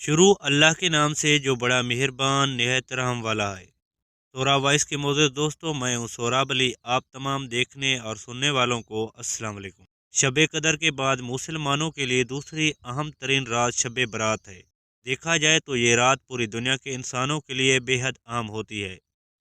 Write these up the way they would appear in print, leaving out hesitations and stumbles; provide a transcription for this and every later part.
शुरू अल्लाह के नाम से जो बड़ा मेहरबान निहायत रहम वाला है। सोरा वाइस के मोअज़्ज़ज़ दोस्तों, मैं हूँ सोराब अली। आप तमाम देखने और सुनने वालों को अस्सलाम वालेकुम। शब कदर के बाद मुसलमानों के लिए दूसरी अहम तरीन रात शब बरात है। देखा जाए तो ये रात पूरी दुनिया के इंसानों के लिए बेहद अहम होती है,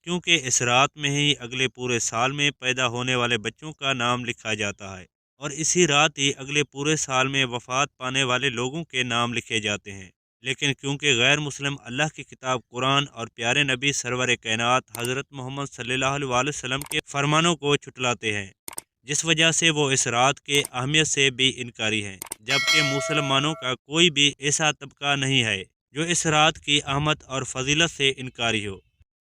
क्योंकि इस रात में ही अगले पूरे साल में पैदा होने वाले बच्चों का नाम लिखा जाता है और इसी रात ही अगले पूरे साल में वफ़ात पाने वाले लोगों के नाम लिखे जाते हैं। लेकिन क्योंकि गैर मुस्लिम अल्लाह की किताब कुरान और प्यारे नबी सरवर कायनात हज़रत मोहम्मद सल्लल्लाहु अलैहि वसल्लम के फरमानों को छुटलाते हैं, जिस वजह से वो इस रात के अहमियत से भी इनकारी हैं। जबकि मुसलमानों का कोई भी ऐसा तबका नहीं है जो इस रात की अहमत और फजीलत से इनकारी हो,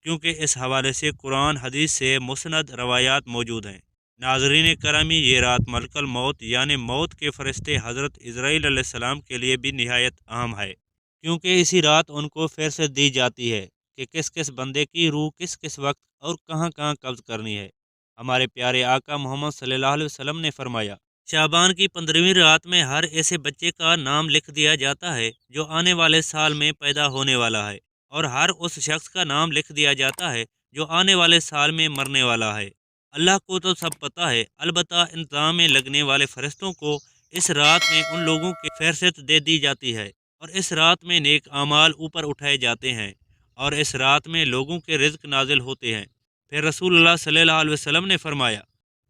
क्योंकि इस हवाले से कुरान हदीस से मुसनद रवायात मौजूद हैं। नाज़रीन करामी, ये रात मलकल मौत यानी मौत के फरिश्ते हज़रत इज़राइल अलैहिस्सलाम के लिए भी निहायत अहम है, क्योंकि इसी रात उनको फ़हरिस्त दी जाती है कि किस किस बंदे की रूह किस किस वक्त और कहाँ कहाँ कब्ज़ करनी है। हमारे प्यारे आका मोहम्मद सल्लल्लाहु अलैहि वसल्लम ने फरमाया, शाबान की 15वीं रात में हर ऐसे बच्चे का नाम लिख दिया जाता है जो आने वाले साल में पैदा होने वाला है, और हर उस शख्स का नाम लिख दिया जाता है जो आने वाले साल में मरने वाला है। अल्लाह को तो सब पता है, अलबत्ता इंतज़ाम में लगने वाले फरिश्तों को इस रात में उन लोगों की फ़हरिस्त दे दी जाती है, और इस रात में नेक आमाल ऊपर उठाए जाते हैं, और इस रात में लोगों के रिज़्क नाजिल होते हैं। फिर रसूलुल्लाह सल्लल्लाहु अलैहि वसल्लम ने फरमाया,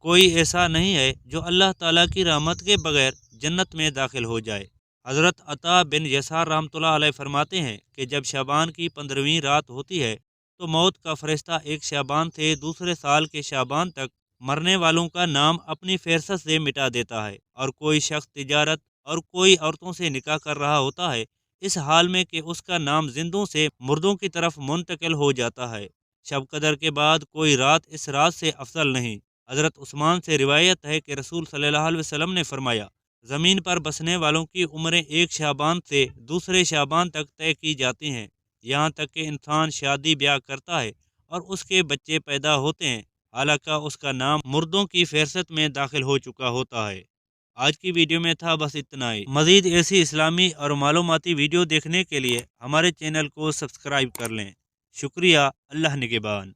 कोई ऐसा नहीं है जो अल्लाह ताला की रहमत के बगैर जन्नत में दाखिल हो जाए। हज़रत अता बिन यसार रहमतुल्लाह अलैह फरमाते हैं कि जब शाबान की 15वीं रात होती है तो मौत का फरिश्ता एक शाबान से दूसरे साल के शाबान तक मरने वालों का नाम अपनी फ़हरिस्त से मिटा देता है, और कोई शख्स तिजारत और कोई औरतों से निकाह कर रहा होता है, इस हाल में कि उसका नाम जिंदों से मुर्दों की तरफ मुंतकिल हो जाता है। शब कदर के बाद कोई रात इस रात से अफजल नहीं। हज़रत उस्मान से रिवायत है कि रसूल सल्लल्लाहु अलैहि वसल्लम ने फरमाया, ज़मीन पर बसने वालों की उम्रें एक शाबान से दूसरे शाबान तक तय की जाती हैं, यहाँ तक कि इंसान शादी ब्याह करता है और उसके बच्चे पैदा होते हैं, हालांकि उसका नाम मुर्दों की फ़हरिस्त में दाखिल हो चुका होता है। आज की वीडियो में था बस इतना ही। मज़ीद ऐसी इस्लामी और मालूमाती वीडियो देखने के लिए हमारे चैनल को सब्सक्राइब कर लें। शुक्रिया। अल्लाह निगहबान।